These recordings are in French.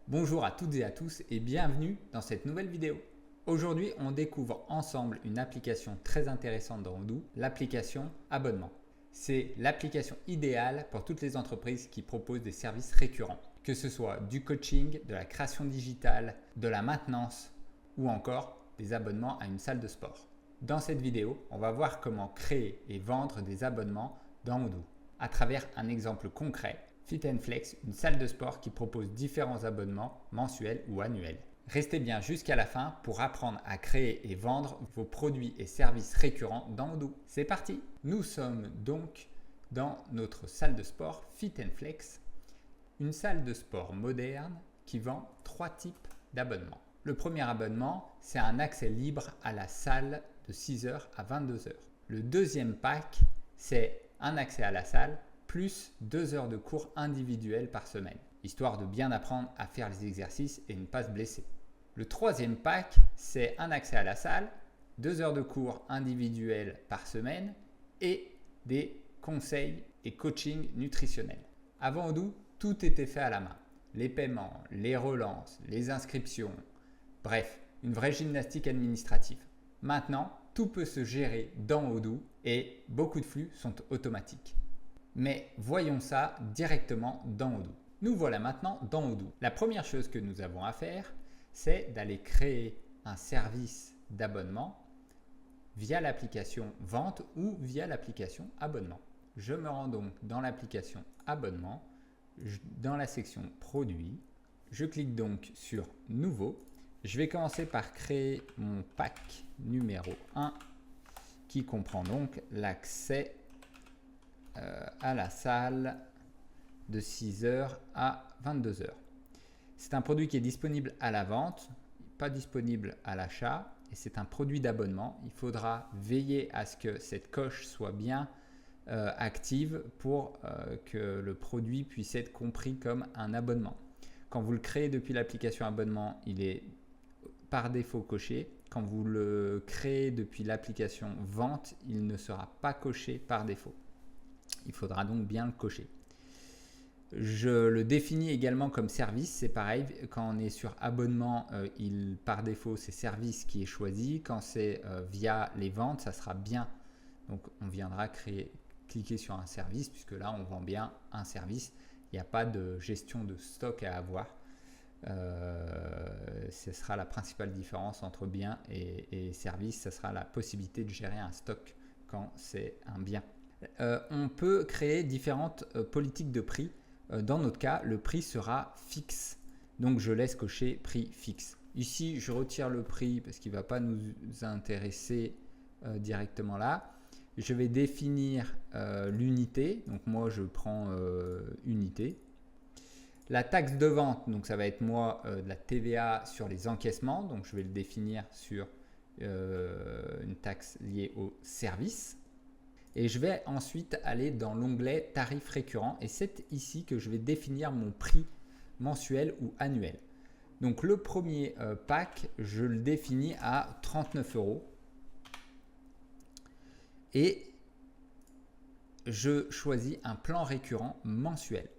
Bonjour à toutes et à tous et bienvenue dans cette nouvelle vidéo. Aujourd'hui, on découvre ensemble une application très intéressante dans Odoo, l'application Abonnement. C'est l'application idéale pour toutes les entreprises qui proposent des services récurrents, que ce soit du coaching, de la création digitale, de la maintenance ou encore des abonnements à une salle de sport. Dans cette vidéo, on va voir comment créer et vendre des abonnements dans Odoo à travers un exemple concret. Fit & Flex, une salle de sport qui propose différents abonnements mensuels ou annuels. Restez bien jusqu'à la fin pour apprendre à créer et vendre vos produits et services récurrents dans Odoo. C'est parti! Nous sommes donc dans notre salle de sport Fit & Flex, une salle de sport moderne qui vend 3 types d'abonnements. Le premier abonnement, c'est un accès libre à la salle de 6h à 22h. Le deuxième pack, c'est un accès à la salle plus 2 heures de cours individuels par semaine, histoire de bien apprendre à faire les exercices et ne pas se blesser. Le troisième pack, c'est un accès à la salle, 2 heures de cours individuels par semaine et des conseils et coaching nutritionnels. Avant Odoo, tout était fait à la main. Les paiements, les relances, les inscriptions, bref, une vraie gymnastique administrative. Maintenant, tout peut se gérer dans Odoo et beaucoup de flux sont automatiques. Mais voyons ça directement dans Odoo. Nous voilà maintenant dans Odoo. La première chose que nous avons à faire, c'est d'aller créer un service d'abonnement via l'application Vente ou via l'application Abonnement. Je me rends donc dans l'application Abonnement, dans la section Produits. Je clique donc sur Nouveau. Je vais commencer par créer mon pack numéro 1 qui comprend donc l'accès à la salle de 6h à 22h. C'est un produit qui est disponible à la vente, pas disponible à l'achat, et c'est un produit d'abonnement. Il faudra veiller à ce que cette coche soit bien active pour que le produit puisse être compris comme un abonnement. Quand vous le créez depuis l'application abonnement, il est par défaut coché. Quand vous le créez depuis l'application vente, il ne sera pas coché par défaut. Il faudra donc bien le cocher. Je le définis également comme service, c'est pareil, quand on est sur abonnement, par défaut c'est service qui est choisi, quand c'est via les ventes, ça sera bien, donc on viendra cliquer sur un service, puisque là on vend bien un service, il n'y a pas de gestion de stock à avoir, ce sera la principale différence entre bien et service, ce sera la possibilité de gérer un stock quand c'est un bien. On peut créer différentes politiques de prix. Dans notre cas, le prix sera fixe. Donc, je laisse cocher prix fixe. Ici, je retire le prix parce qu'il ne va pas nous intéresser directement là. Je vais définir l'unité. Donc, moi, je prends unité. La taxe de vente, donc ça va être moi de la TVA sur les encaissements. Donc, je vais le définir sur une taxe liée au service. Et je vais ensuite aller dans l'onglet tarifs récurrents et c'est ici que je vais définir mon prix mensuel ou annuel. Donc le premier pack, je le définis à 39 € et je choisis un plan récurrent mensuel.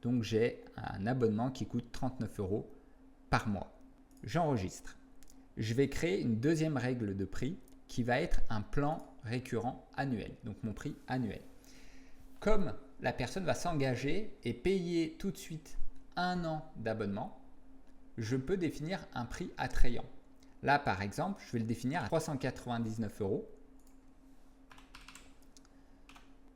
Donc j'ai un abonnement qui coûte 39 € par mois. J'enregistre. Je vais créer une deuxième règle de prix qui va être un plan récurrent annuel, donc mon prix annuel. Comme la personne va s'engager et payer tout de suite 1 an d'abonnement, je peux définir un prix attrayant. Là, par exemple, je vais le définir à 399 €,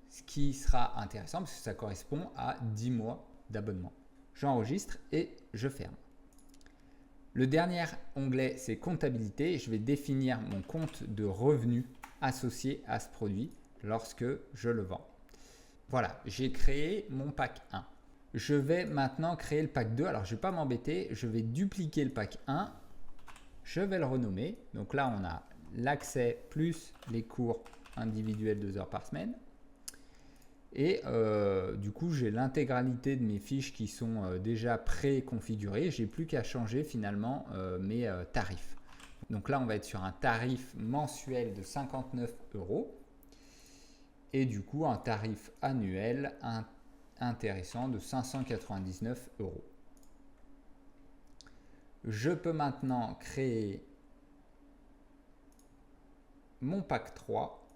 ce qui sera intéressant parce que ça correspond à 10 mois d'abonnement. J'enregistre et je ferme. Le dernier onglet, c'est comptabilité. Je vais définir mon compte de revenus associé à ce produit lorsque je le vends. Voilà, j'ai créé mon pack 1. Je vais maintenant créer le pack 2. Alors, je ne vais pas m'embêter. Je vais dupliquer le pack 1. Je vais le renommer. Donc là, on a l'accès plus les cours individuels 2 heures par semaine. Et du coup, j'ai l'intégralité de mes fiches qui sont déjà préconfigurées. J'ai plus qu'à changer finalement mes tarifs. Donc là, on va être sur un tarif mensuel de 59 € et du coup un tarif annuel intéressant de 599 €. Je peux maintenant créer mon pack 3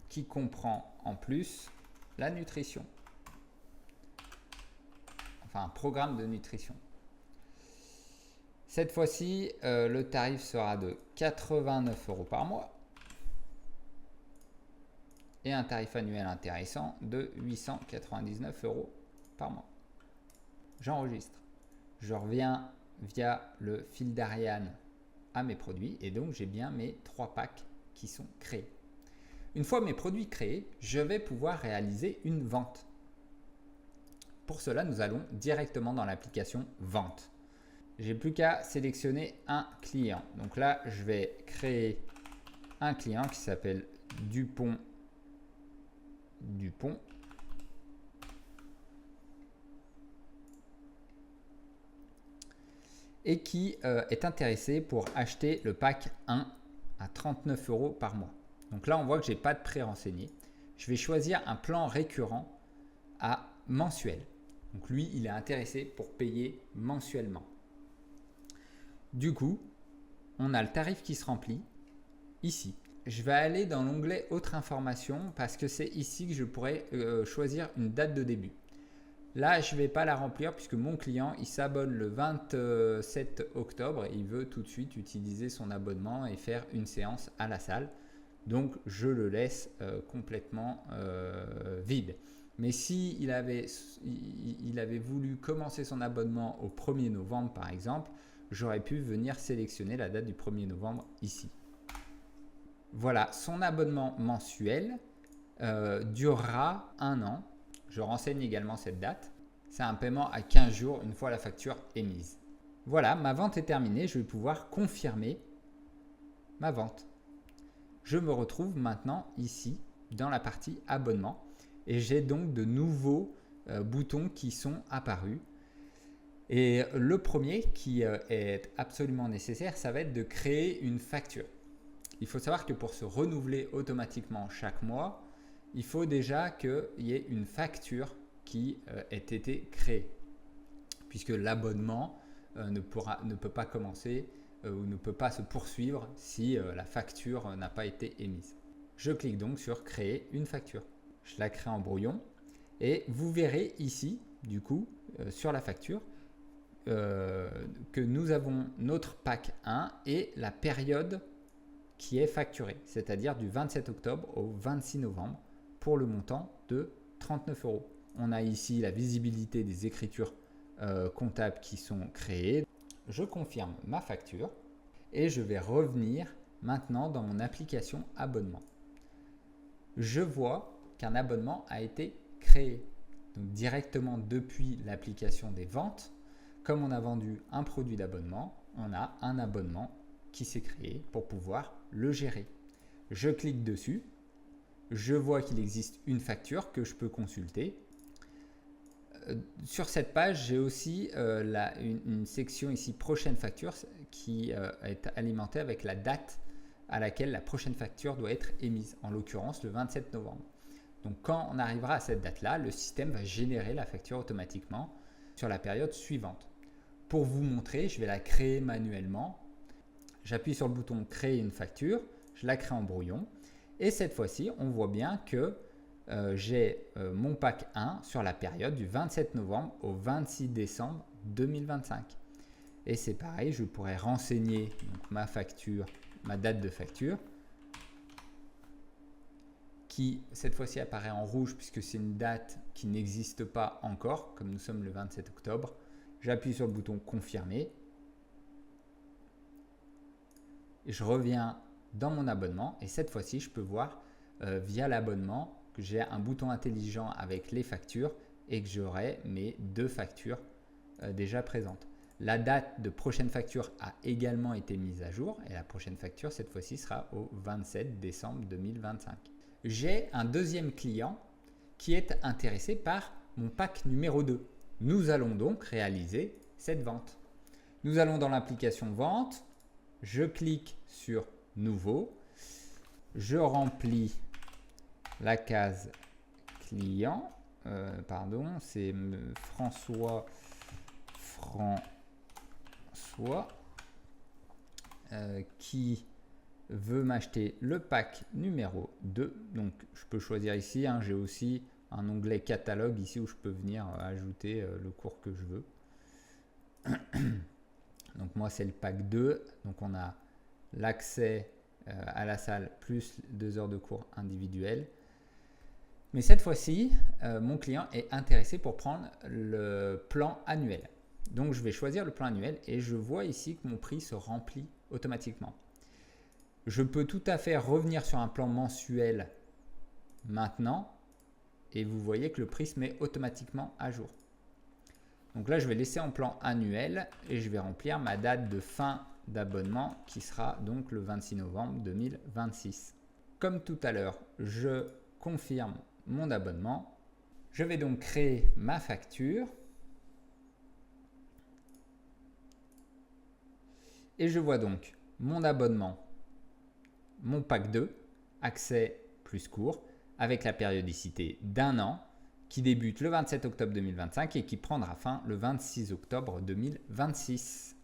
qui comprend en plus la nutrition. Enfin, un programme de nutrition. Cette fois-ci, le tarif sera de 89 € par mois et un tarif annuel intéressant de 899 € par mois. J'enregistre. Je reviens via le fil d'Ariane à mes produits et donc j'ai bien mes 3 packs qui sont créés. Une fois mes produits créés, je vais pouvoir réaliser une vente. Pour cela, nous allons directement dans l'application Vente. J'ai plus qu'à sélectionner un client. Donc là, je vais créer un client qui s'appelle Dupont. Et qui est intéressé pour acheter le pack 1 à 39 € par mois. Donc là, on voit que je n'ai pas de pré-renseigné. Je vais choisir un plan récurrent à mensuel. Donc lui, il est intéressé pour payer mensuellement. Du coup, on a le tarif qui se remplit ici. Je vais aller dans l'onglet Autres informations parce que c'est ici que je pourrais choisir une date de début. Là, je ne vais pas la remplir puisque mon client, il s'abonne le 27 octobre. Il veut tout de suite utiliser son abonnement et faire une séance à la salle. Donc, je le laisse complètement vide. Mais si il avait voulu commencer son abonnement au 1er novembre, par exemple, j'aurais pu venir sélectionner la date du 1er novembre ici. Voilà, son abonnement mensuel durera 1 an. Je renseigne également cette date. C'est un paiement à 15 jours une fois la facture émise. Voilà, ma vente est terminée. Je vais pouvoir confirmer ma vente. Je me retrouve maintenant ici dans la partie abonnement et j'ai donc de nouveaux boutons qui sont apparus. Et le premier qui est absolument nécessaire, ça va être de créer une facture. Il faut savoir que pour se renouveler automatiquement chaque mois, il faut déjà qu'il y ait une facture qui ait été créée. Puisque l'abonnement ne peut pas commencer ou ne peut pas se poursuivre si la facture n'a pas été émise. Je clique donc sur créer une facture. Je la crée en brouillon et vous verrez ici, du coup, sur la facture, que nous avons notre pack 1 et la période qui est facturée, c'est-à-dire du 27 octobre au 26 novembre pour le montant de 39 €. On a ici la visibilité des écritures comptables qui sont créées. Je confirme ma facture et je vais revenir maintenant dans mon application abonnement. Je vois qu'un abonnement a été créé. Donc directement depuis l'application des ventes, comme on a vendu un produit d'abonnement, on a un abonnement qui s'est créé pour pouvoir le gérer. Je clique dessus, je vois qu'il existe une facture que je peux consulter. Sur cette page, j'ai aussi une section ici prochaine facture qui est alimentée avec la date à laquelle la prochaine facture doit être émise, en l'occurrence le 27 novembre. Donc quand on arrivera à cette date-là, le système va générer la facture automatiquement sur la période suivante. Pour vous montrer, je vais la créer manuellement. J'appuie sur le bouton créer une facture, je la crée en brouillon et cette fois-ci, on voit bien que j'ai mon pack 1 sur la période du 27 novembre au 26 décembre 2025. Et c'est pareil, je pourrais renseigner donc, ma facture, ma date de facture qui cette fois-ci apparaît en rouge puisque c'est une date qui n'existe pas encore, comme nous sommes le 27 octobre. J'appuie sur le bouton confirmer et je reviens dans mon abonnement et cette fois-ci, je peux voir via l'abonnement que j'ai un bouton intelligent avec les factures et que j'aurai mes 2 factures déjà présentes. La date de prochaine facture a également été mise à jour et la prochaine facture cette fois-ci sera au 27 décembre 2025. J'ai un deuxième client qui est intéressé par mon pack numéro 2. Nous allons donc réaliser cette vente. Nous allons dans l'application vente, je clique sur nouveau, je remplis la case client, c'est François fois qui veut m'acheter le pack numéro 2. Donc je peux choisir ici, hein, j'ai aussi un onglet catalogue ici où je peux venir ajouter le cours que je veux. Donc moi c'est le pack 2, donc on a l'accès à la salle plus 2 heures de cours individuels. Mais cette fois-ci, mon client est intéressé pour prendre le plan annuel. Donc je vais choisir le plan annuel et je vois ici que mon prix se remplit automatiquement. Je peux tout à fait revenir sur un plan mensuel maintenant et vous voyez que le prix se met automatiquement à jour. Donc là, je vais laisser en plan annuel et je vais remplir ma date de fin d'abonnement qui sera donc le 26 novembre 2026. Comme tout à l'heure, je confirme mon abonnement. Je vais donc créer ma facture. Et je vois donc mon abonnement, mon pack 2, accès plus court, avec la périodicité d'1 an, qui débute le 27 octobre 2025 et qui prendra fin le 26 octobre 2026.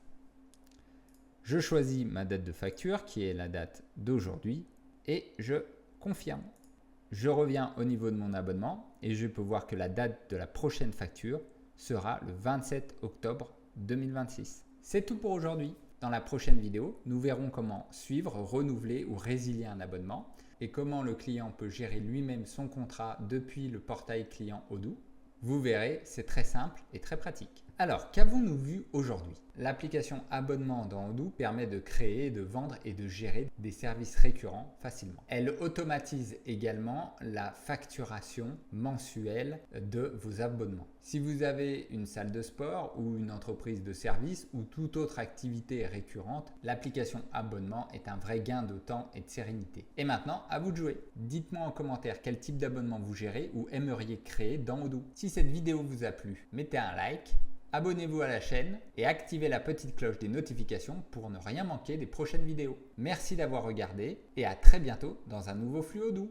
Je choisis ma date de facture, qui est la date d'aujourd'hui, et je confirme. Je reviens au niveau de mon abonnement et je peux voir que la date de la prochaine facture sera le 27 octobre 2026. C'est tout pour aujourd'hui. Dans la prochaine vidéo, nous verrons comment suivre, renouveler ou résilier un abonnement et comment le client peut gérer lui-même son contrat depuis le portail client Odoo. Vous verrez, c'est très simple et très pratique. Alors, qu'avons-nous vu aujourd'hui? L'application abonnement dans Odoo permet de créer, de vendre et de gérer des services récurrents facilement. Elle automatise également la facturation mensuelle de vos abonnements. Si vous avez une salle de sport ou une entreprise de service ou toute autre activité récurrente, l'application abonnement est un vrai gain de temps et de sérénité. Et maintenant, à vous de jouer. Dites-moi en commentaire quel type d'abonnement vous gérez ou aimeriez créer dans Odoo. Si cette vidéo vous a plu, mettez un like. Abonnez-vous à la chaîne et activez la petite cloche des notifications pour ne rien manquer des prochaines vidéos. Merci d'avoir regardé et à très bientôt dans un nouveau flux Odoo.